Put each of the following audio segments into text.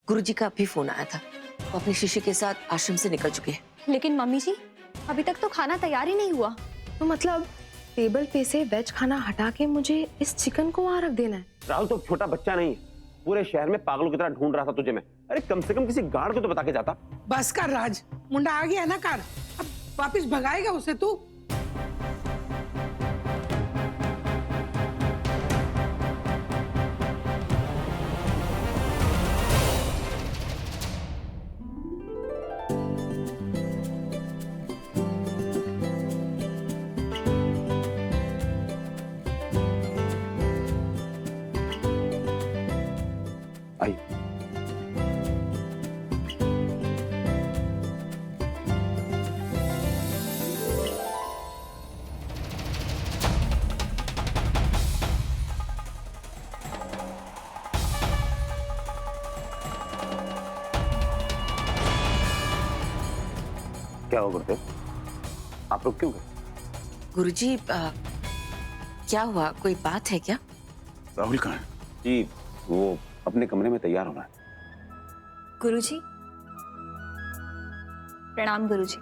गुरुजी का अभी फोन आया था। वो अपनी शिष्य के साथ आश्रम से निकल चुके हैं। लेकिन मम्मी जी, अभी तक तो खाना तैयार ही नहीं हुआ। तो मतलब टेबल पे से वेज खाना हटा के मुझे इस चिकन को वहां रख देना है? राहुल तो छोटा बच्चा नहीं है, पूरे शहर में पागलों की तरह ढूंढ रहा था तुझे मैं। अरे कम से कम किसी गार्ड को तो बता के जाता। बस कर राज, मुंडा आ गया ना कर, अब वापिस भगाएगा उसे तू? आई क्या हो गुरुदेव, आप लोग क्यों गए? गुरुजी क्या हुआ, कोई बात है क्या? राहुल कहाँ है? जी वो अपने कमरे में तैयार होना है। गुरुजी, प्रणाम गुरुजी।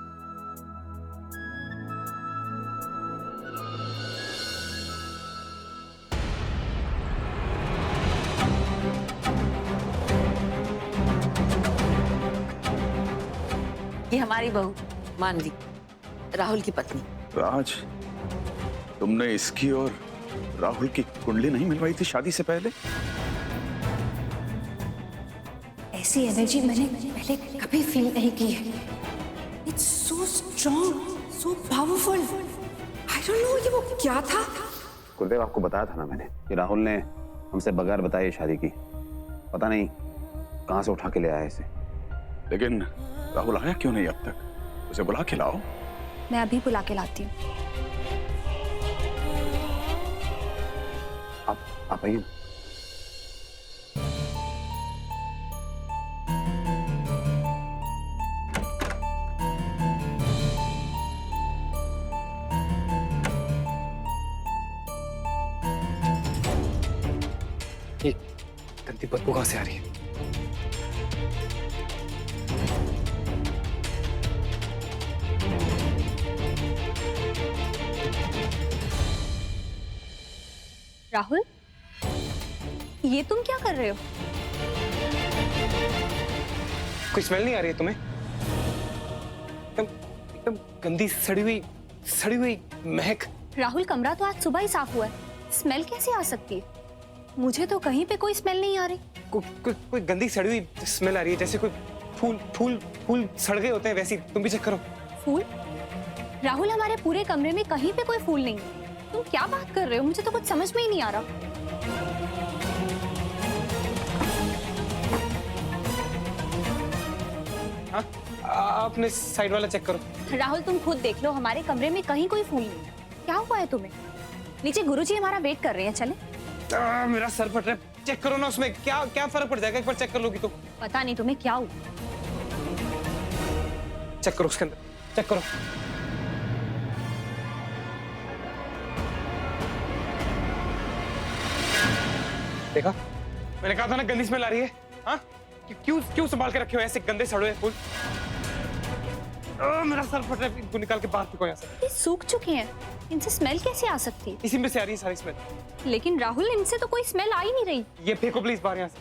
ये हमारी बहू मानवी, राहुल की पत्नी। राज, तुमने इसकी और राहुल की कुंडली नहीं मिलवाई थी शादी से पहले? ऐसी एनर्जी मैंने पहले कभी फील नहीं की है। It's so strong, so powerful. I don't know ये वो क्या था। गुरुदेव आपको बताया था ना मैंने कि राहुल ने हमसे बगैर बताए शादी की। पता नहीं कहां से उठा के ले आया इसे। लेकिन राहुल आया क्यों नहीं अब तक? उसे बुला के लाओ। मैं अभी बुला के लाती हूँ। आप आइए। ये गंदी बदबू कहां से आ रही है? राहुल, ये तुम क्या कर रहे हो? कोई स्मेल नहीं आ रही है तुम्हें? एकदम एकदम गंदी सड़ी हुई महक। राहुल, कमरा तो आज सुबह ही साफ हुआ है, स्मेल कैसे आ सकती है? मुझे तो कहीं पे कोई स्मेल नहीं आ रही। कोई गंदी सड़ी हुई स्मेल आ रही है, जैसे कोई फूल सड़ गए होते हैं वैसी। तुम भी चेक करो। फूल? राहुल, हमारे पूरे कमरे में कहीं पे कोई फूल नहीं है। तुम क्या बात कर रहे हो? मुझे तो कुछ समझ में ही नहीं आ रहा। हाँ, अपने साइड वाला चेक करो। राहुल, तुम खुद देख लो, हमारे कमरे में कहीं कोई फूल नहीं है। क्या हुआ है तुम्हें? नीचे गुरुजी हमारा वेट कर रहे हैं, चले? मेरा सर फट रहा है। चेक करो ना, उसमें क्या फर्क पड़ जाएगा? एक बार चेक कर लोगी तो। पता नहीं तुम्हें क्या हुआ। चेक करो उसके अंदर, चेक करो। देखा, मैंने कहा था ना गंदी स्मेल आ रही है। हाँ, क्यों संभाल के रखे हो ऐसे गंदे सड़े हुए फूल? मेरा सर फट रहा है, इनको निकाल के बाहर फेंको यहाँ से। ये सूख चुके हैं, इनसे स्मेल कैसे आ सकती है? इसी में से आ रही है सारी स्मेल। लेकिन राहुल, इनसे तो कोई स्मेल आ ही नहीं रही। ये फेंको प्लीज बाहर यहाँ से।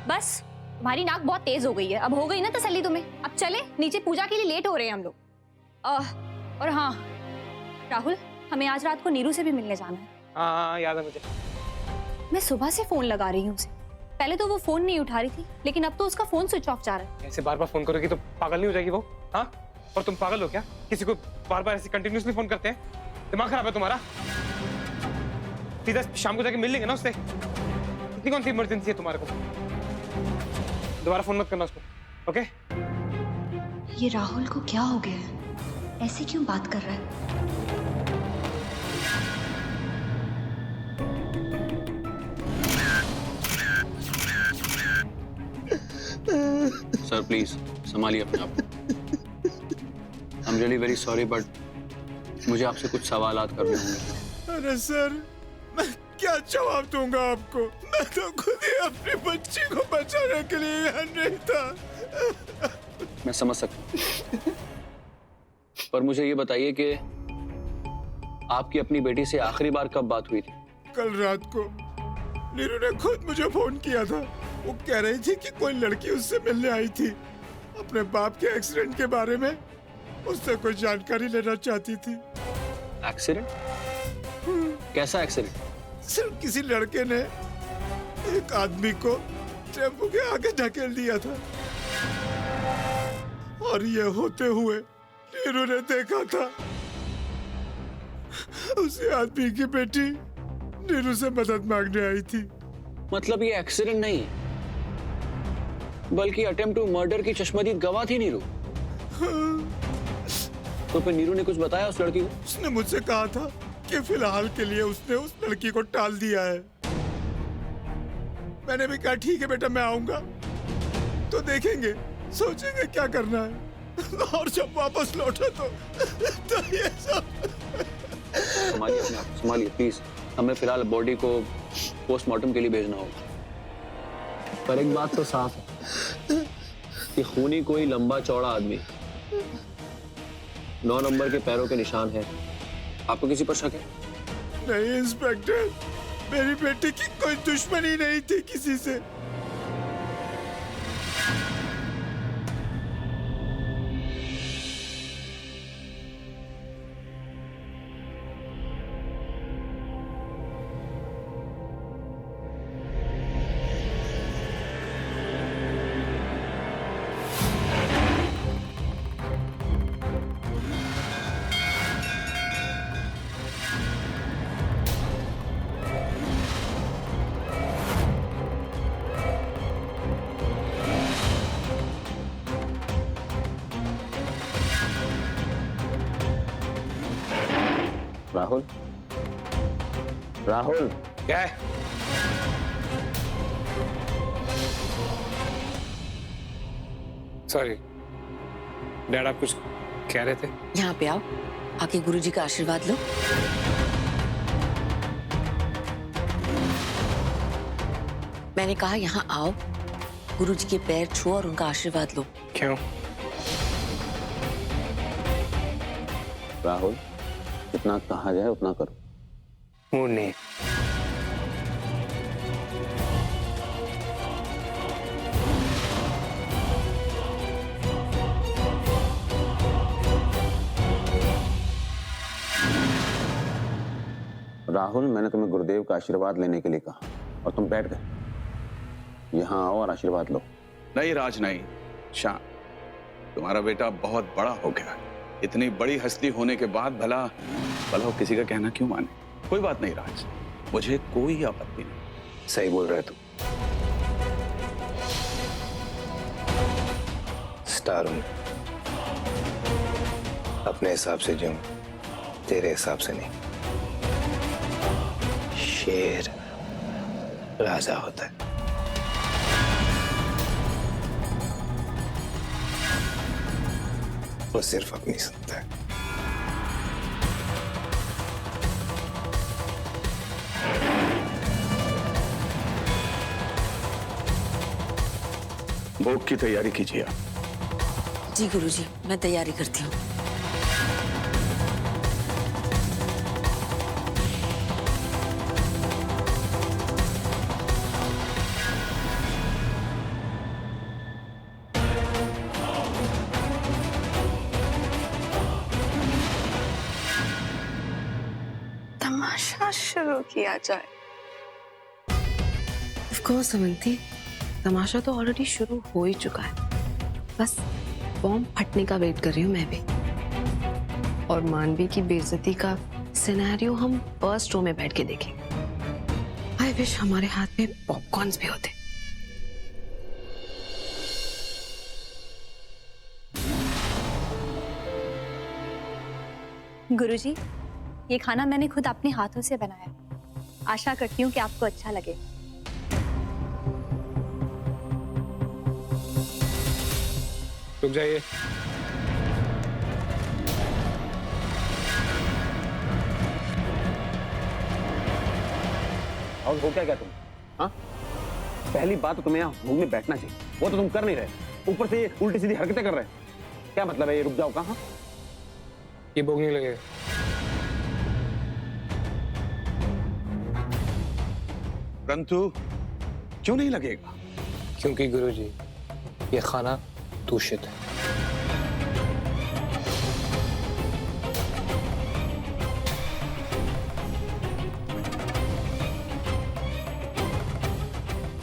बस, तुम्हारी नाक बहुत तेज हो गई है। अब हो गई ना तसल्ली तुम्हें? अब चले नीचे, पूजा के लिए लेट हो रहे हैं हम लोग। और हाँ राहुल, हमें आज रात को नीरू से भी मिलने जाना है। हाँ, याद है मुझे। मैं सुबह से फोन लगा रही हूँ उसे। पहले तो वो फोन नहीं उठा रही थी, लेकिन अब तो उसका फोन स्विच ऑफ जा रहा है। ऐसे बार बार फोन करोगी तो पागल नहीं हो जाएगी वो? हाँ, और तुम पागल हो क्या? किसी को बार बार ऐसे कंटिन्यूअसली फोन करते हैं? दिमाग खराब है तुम्हारा? सीधा शाम को जाके मिल लेंगे ना उससे। इतनी कौन सी इमरजेंसी है तुम्हारे को? दोबारा फोन मत करना उसको, ओके? ये राहुल को क्या हो गया है? ऐसे क्यों बात कर रहा है? सर प्लीज संभालिए अपने आप को। I am really very sorry but मुझे आपसे कुछ सवालात करने होंगे। अरे सर, मैं क्या जवाब दूंगा आपको? मैं तो खुद ही अपनी बच्ची को बचाने के लिए यहाँ नहीं था। मैं समझ सकता हूँ, पर मुझे ये बताइए कि आपकी अपनी बेटी से आखिरी बार कब बात हुई थी? कल रात को नीरू ने खुद मुझे फोन किया था। वो कह रही थी कि कोई लड़की उससे मिलने आई थी, अपने बाप के एक्सीडेंट के बारे में उससे कोई जानकारी लेना चाहती थी। एक्सीडेंट? कैसा एक्सीडेंट? सिर्फ किसी लड़के ने एक आदमी को टेम्पो के आगे धकेल दिया था और ये होते हुए नीरू ने देखा था। उसी आदमी की बेटी नीरू से मदद मांगने आई थी। मतलब ये एक्सीडेंट नहीं बल्कि अटेम्प्ट टू मर्डर की चश्मदीद गवाह थी नीरू। तो फिर नीरू ने कुछ बताया उस लड़की को? उसने मुझसे कहा था कि फिलहाल के लिए उसने उस लड़की को टाल दिया है। मैंने भी कहा ठीक है बेटा, मैं आऊंगा तो देखेंगे, सोचेंगे क्या करना है। और जब वापस लौटा तो ये सब। संभालिए अपने आप, संभालिए प्लीज। हमें फिलहाल बॉडी को पोस्टमार्टम के लिए भेजना होगा। पर एक बात तो साफ है कि खूनी कोई लंबा चौड़ा आदमी, 9 नंबर के पैरों के निशान है। आपको किसी पर शक है? नहीं इंस्पेक्टर, मेरी बेटी की कोई दुश्मनी नहीं थी किसी से। राहुल, राहुल, क्या है? सॉरी डैड, आप कुछ कह रहे थे? यहाँ पे आओ, आके गुरुजी का आशीर्वाद लो। मैंने कहा यहाँ आओ, गुरुजी के पैर छुओ और उनका आशीर्वाद लो। क्यों? राहुल, जितना कहा जाए उतना करो। मूड नहीं। राहुल, मैंने तुम्हें गुरुदेव का आशीर्वाद लेने के लिए कहा और तुम बैठ गए। यहाँ आओ और आशीर्वाद लो। नहीं राज, नहीं। शाम, तुम्हारा बेटा बहुत बड़ा हो गया। इतनी बड़ी हस्ती होने के बाद भला वो किसी का कहना क्यों माने? कोई बात नहीं राज, मुझे कोई आपत्ति नहीं। सही बोल रहे तुम। स्टार हूं, अपने हिसाब से जीऊं, तेरे हिसाब से नहीं। शेर राजा होता है। वो सिर्फ अपनी सुनता है। भोग की तैयारी कीजिए। जी गुरुजी, मैं तैयारी करती हूँ। तमाशा शुरू किया जाए। ऑफ कोर्स समंती, तमाशा तो ऑलरेडी शुरू हो ही चुका है। बस बॉम्ब फटने का वेट कर रही हूँ मैं भी। और मानवी की बेइज्जती का सिनेरियो हम फर्स्ट रो में बैठ के देखेंगे। आई विश हमारे हाथ में पॉपकॉर्न्स भी होते। गुरुजी, ये खाना मैंने खुद अपने हाथों से बनाया। आशा करती हूँ कि आपको अच्छा लगे। रुक जाइए। और हो क्या तुम? हाँ, पहली बात तो तुम्हें यहाँ भोग में बैठना चाहिए, वो तो तुम कर नहीं रहे, ऊपर से ये उल्टी सीधी हरकतें कर रहे हैं। क्या मतलब है ये? रुक जाओ कहाँ? ये भोग नहीं लगेगा। परंतु क्यों नहीं लगेगा? क्योंकि गुरुजी ये खाना दूषित है।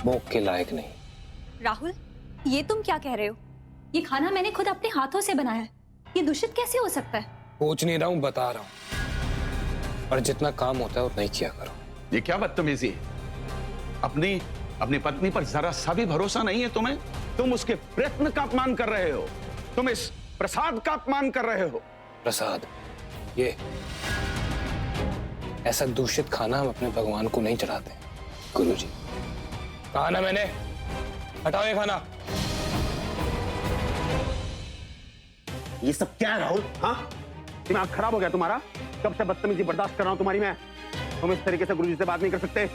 भोग के लायक नहीं। राहुल, ये तुम क्या कह रहे हो? ये खाना मैंने खुद अपने हाथों से बनाया है, ये दूषित कैसे हो सकता है? पूछ नहीं रहा हूँ, बता रहा हूँ। और जितना काम होता है उतना ही किया करो। ये क्या बदतमीजी है? अपनी पत्नी पर जरा सा भी भरोसा नहीं है तुम्हें? तुम उसके प्रयत्न का अपमान कर रहे हो, तुम इस प्रसाद का अपमान कर रहे हो। प्रसाद, ये ऐसा दूषित खाना हम अपने भगवान को नहीं चढ़ाते गुरुजी। कहा ना मैंने, हटाओ ये खाना। ये सब क्या है राहुल? हाँ, दिमाग खराब हो गया तुम्हारा? कब से बदतमीजी बर्दाश्त कर रहा हूं तुम्हारी मैं। तुम इस तरीके से गुरुजी से बात नहीं कर सकते।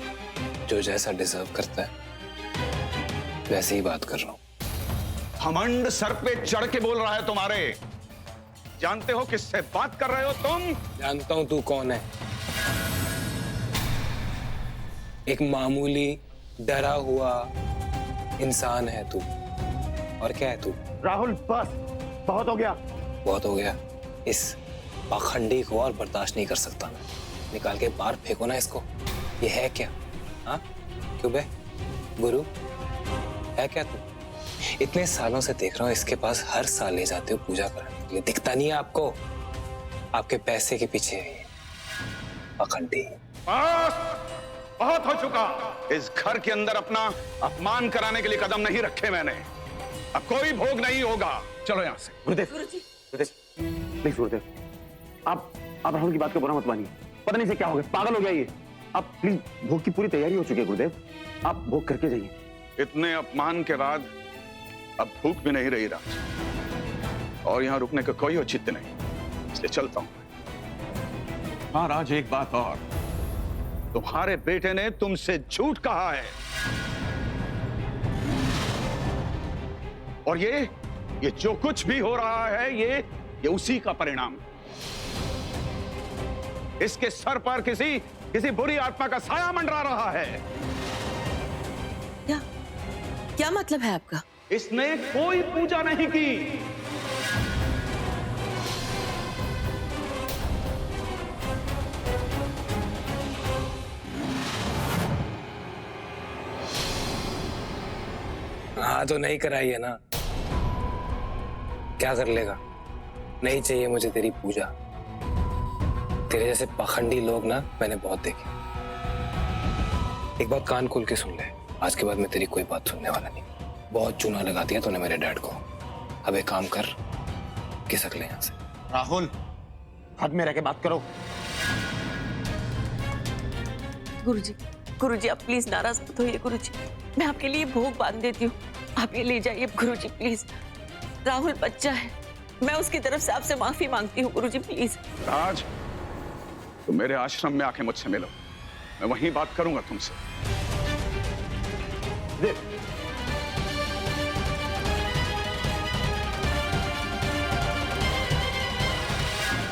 जो जैसा डिजर्व करता है वैसे ही बात कर रहा हूं। घमंड सर पे चढ़ के बोल रहा है तुम्हारे। जानते हो किससे बात कर रहे हो तुम? जानता हूं तू कौन है। एक मामूली डरा हुआ इंसान है तू। और क्या है तू? राहुल बस, बहुत हो गया। बहुत हो गया। इस पाखंडी को और बर्दाश्त नहीं कर सकता मैं। निकाल के बाहर फेंको ना इसको। ये है क्या? हाँ, क्यों बे गुरु, है क्या तू? इतने सालों से देख रहा हूँ इसके पास, हर साल ले जाते हो पूजा कराने के लिए। दिखता नहीं है आपको? आपके पैसे के पीछे है ये पाखंडी। बहुत हो चुका। इस घर के अंदर अपना अपमान कराने के लिए कदम नहीं रखे मैंने। अब कोई भोग नहीं होगा। चलो यहाँ से। गुरुदेव, प्लीज गुरुदेव, आप राहुल की बात को बुरा मत मानिए। पता नहीं से क्या हो गया, पागल हो गया ये। आप प्लीज, भोग की पूरी तैयारी हो चुकी है गुरुदेव, आप भोग करके जाइए। इतने अपमान के बाद अब भूख भी नहीं रही राज, और यहाँ रुकने का कोई औचित्य नहीं, इसलिए चलता हूं। महाराज, एक बात और, तुम्हारे बेटे ने तुमसे झूठ कहा है, और ये जो कुछ भी हो रहा है ये उसी का परिणाम है। इसके सर पर किसी बुरी आत्मा का साया मंडरा रहा है। क्या मतलब है आपका? इसने कोई पूजा नहीं की। हाँ तो नहीं कराई है ना, क्या कर लेगा? नहीं चाहिए मुझे तेरी पूजा। तेरे जैसे पाखंडी लोग ना मैंने बहुत देखे। एक बात कान खोल के सुन ले, आज के बाद मैं तेरी कोई बात सुनने वाला नहीं। बहुत चूना लगा दिया तूने मेरे डैड को। अब एक काम कर, खिसक ले यहाँ से। राहुल, हद में रह के बात करो। गुरुजी आप प्लीज नाराज मत होइए। गुरुजी, मैं आपके लिए भोग बांध देती हूँ, आप ये ले जाइए गुरुजी प्लीज। राहुल बच्चा है, मैं उसकी तरफ से आपसे माफी मांगती हूँ गुरुजी प्लीज। राज, तुम मेरे आश्रम में आके मुझसे मिलो, मैं वहीं बात करूंगा तुमसे।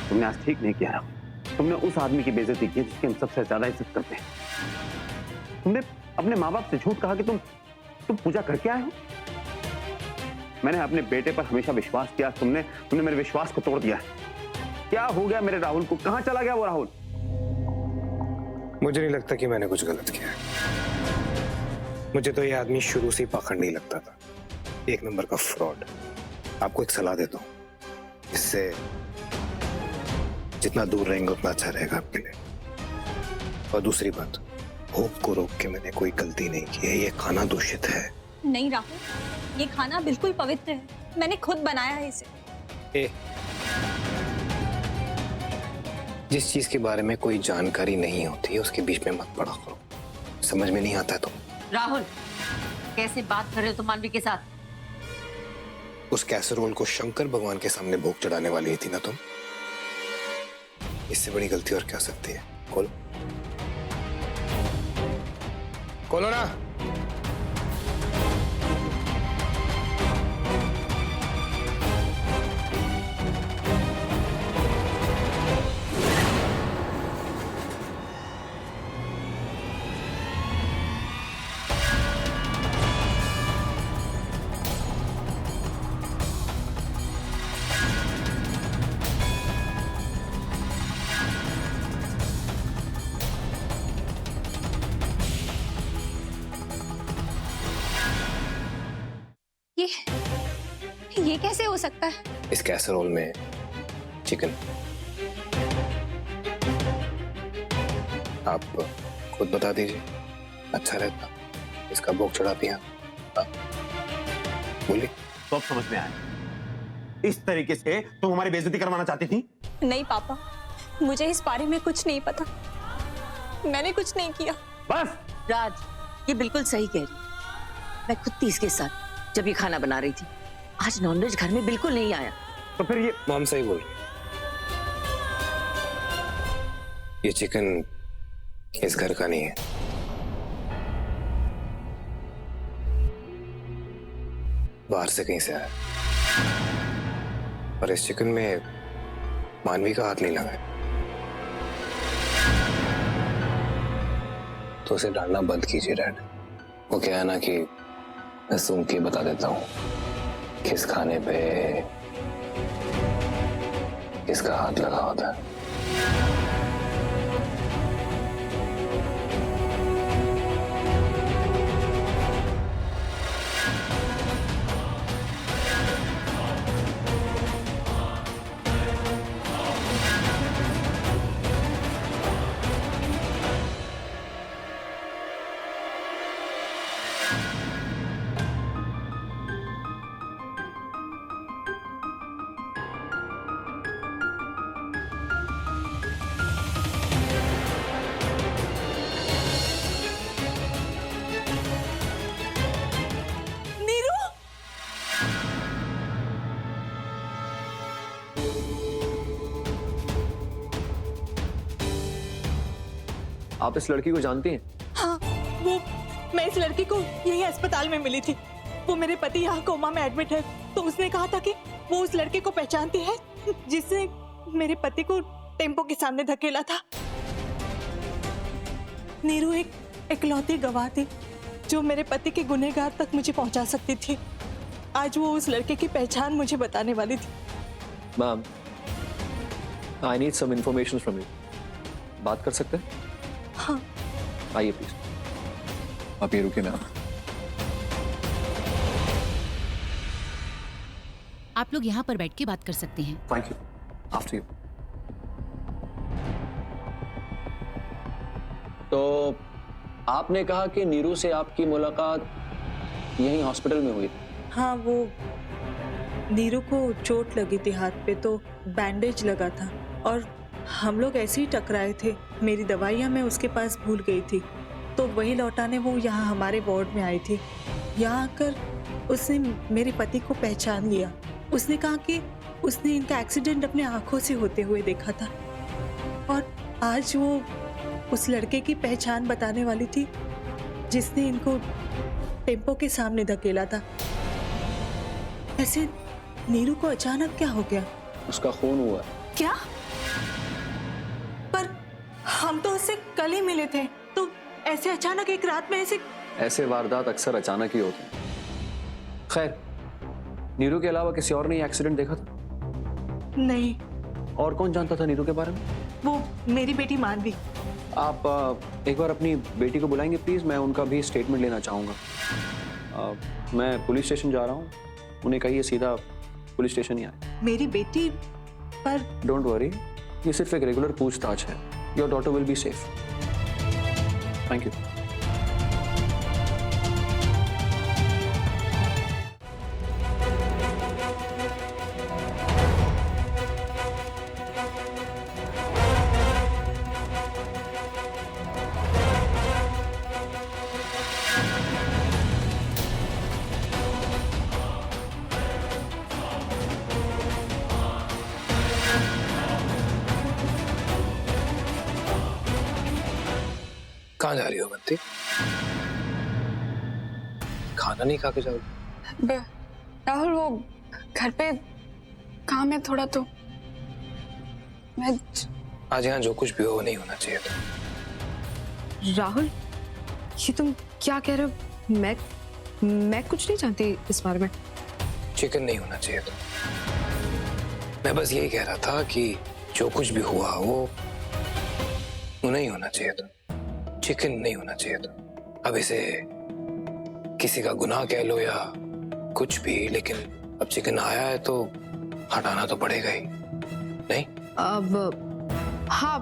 तुमने आज ठीक नहीं किया राहुल। तुमने उस आदमी की बेइज्जती की जिसकी हम सबसे ज्यादा इज्जत करते हैं। तुमने अपने माँ बाप से झूठ कहा कि तुम पूजा करके आए हो। मैंने अपने बेटे पर हमेशा विश्वास किया, तुमने मेरे विश्वास को तोड़ दिया। क्या हो गया मेरे राहुल को? कहां चला गया वो राहुल? मुझे नहीं लगता कि मैंने कुछ गलत किया है। मुझे तो ये आदमी शुरू से ही पाखंडी लगता था, एक नंबर का फ्रॉड। आपको एक सलाह देता हूं, इससे जितना दूर रहेंगे उतना अच्छा रहेगा आपके लिए। और दूसरी बात, भोग को रोक के मैंने कोई गलती नहीं की है। ये खाना दूषित है। नहीं राहुल, ये खाना बिल्कुल पवित्र है, मैंने खुद बनाया है इसे। जिस चीज के बारे में कोई जानकारी नहीं होती है उसके बीच में मत पड़ा करो, समझ में नहीं आता है तुम। राहुल, कैसे बात कर रहे हो तुम मानवी के साथ? उस कैसरोल को शंकर भगवान के सामने भोग चढ़ाने वाली थी ना तुम। इससे बड़ी गलती और क्या सकती है? खोल। खोलो ना। ये कैसे हो सकता है? इस कैसरोल में चिकन। आप खुद बता दीजिए, अच्छा रहता। इसका भोग चढ़ाती हैं बोलिए। तो अब समझ में आया, इस तरीके से तुम हमारी बेइज्जती करवाना चाहती थी? नहीं पापा, मुझे इस बारे में कुछ नहीं पता। मैंने कुछ नहीं किया। बस राज, ये बिल्कुल सही कह रही है। मैं खुद थी इसके साथ जब ये खाना बना रही थी। आज नॉनवेज घर में बिल्कुल नहीं आया। तो फिर ये मॉम सही बोल रही। ये चिकन इस घर का नहीं है। बाहर से कहीं से आया। और इस चिकन में मानवी का हाथ नहीं लगा है। तो उसे डालना बंद कीजिए डैड। वो क्या है ना कि मैं सूंघ के बता देता हूँ किस खाने पे किसका हाथ लगा होता है। आप इस लड़की को जानती हैं? हाँ, वो मैं इस लड़की को यही अस्पताल में मिली थी। वो मेरे पति यहाँ कोमा में एडमिट है, तो उसने कहा था कि वो उस लड़के को पहचानती है जिसने मेरे पति को टेम्पो के सामने धकेला था। नीरू एक इकलौती गवाह थी जो मेरे पति के गुनहगार तक मुझे पहुंचा सकती थी। आज वो उस लड़के की पहचान मुझे बताने वाली थी। Ma'am, I need some information from you. बात कर सकते हैं? हाँ। आइए प्लीज। आप ये रुकिए मैम। आप लोग यहाँ पर बैठ के बात कर सकते हैं। Thank you. After you. तो आपने कहा कि नीरू से आपकी मुलाकात यहीं हॉस्पिटल में हुई? हाँ, वो नीरू को चोट लगी थी हाथ पे, तो बैंडेज लगा था और हम लोग ऐसे ही टकराए थे। मेरी दवाइयाँ मैं उसके पास भूल गई थी, तो वही लौटाने वो यहाँ हमारे वार्ड में आई थी। यहाँ आकर उसने मेरे पति को पहचान लिया। उसने कहा कि उसने इनका एक्सीडेंट अपने आंखों से होते हुए देखा था और आज वो उस लड़के की पहचान बताने वाली थी जिसने इनको टेम्पो के सामने धकेला था। ऐसे नीरू को अचानक क्या हो गया? उसका खून हुआ। क्या? पर हम तो उससे कल ही मिले थे, तो ऐसे अचानक एक रात में ऐसे वारदात अक्सर अचानक ही होते हैं। खैर, नीरू के अलावा किसी और ने एक्सीडेंट देखा था? नहीं। और कौन जानता था नीरू के बारे में? वो मेरी बेटी मानवी। आप एक बार अपनी बेटी को बुलाएंगे प्लीज? मैं उनका भी स्टेटमेंट लेना चाहूँगा। मैं पुलिस स्टेशन जा रहा हूँ, उन्हें कहिए सीधा पुलिस स्टेशन ही आए। मेरी बेटी? पर डोंट वरी, ये सिर्फ एक रेगुलर पूछताछ है। Your daughter will be safe. Thank you. कहाँ जा रही हो बंती? खाना नहीं खा के जाओगे? राहुल वो घर पे काम है थोड़ा, तो मैं आज यहाँ जो कुछ भी हो वो नहीं होना चाहिए था। राहुल, ये तुम क्या कह रहे हो? मैं कुछ नहीं जानती इस बारे में। चिकन नहीं होना चाहिए था। मैं बस यही कह रहा था कि जो कुछ भी हुआ वो नहीं होना चाहिए था। चिकन नहीं होना चाहिए था। अब इसे किसी का गुनाह कह लो या कुछ भी, लेकिन अब चिकन आया है तो हटाना तो पड़ेगा ही, नहीं? अब हाँ,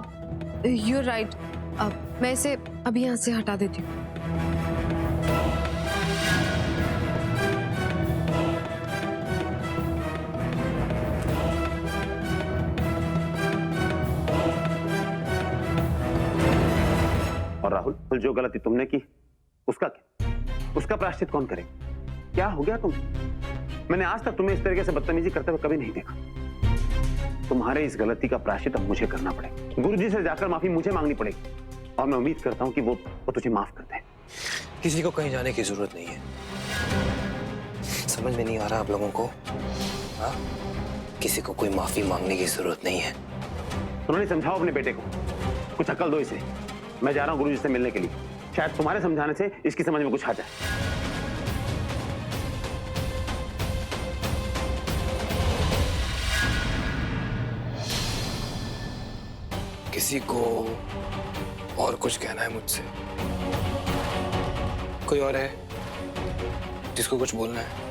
you're right। अब मैं इसे अभी यहाँ से हटा देती हूँ। और राहुल, जो गलती तुमने की उसका क्या? उसका प्रायश्चित कौन करे? क्या हो गया तुम? मैंने आज तक तुम्हें इस तरीके से बदतमीजी करते हुए कभी नहीं देखा। तुम्हारे इस गलती का प्रायश्चित अब मुझे करना पड़ेगा। गुरुजी से जाकर माफी मुझे मांगनी पड़ेगी और मैं उम्मीद करता हूँ कि वो तुझे माफ कर दे। किसी को कहीं जाने की जरूरत नहीं है। समझ में नहीं आ रहा आप लोगों को? हाँ, किसी को कोई माफी मांगने की जरूरत नहीं है। उन्होंने समझाओ अपने बेटे को, कुछ अकल दो इसे। मैं जा रहा हूँ गुरुजी से मिलने के लिए, शायद तुम्हारे समझाने से इसकी समझ में कुछ आ जाए। किसी को और कुछ कहना है मुझसे? कोई और है जिसको कुछ बोलना है?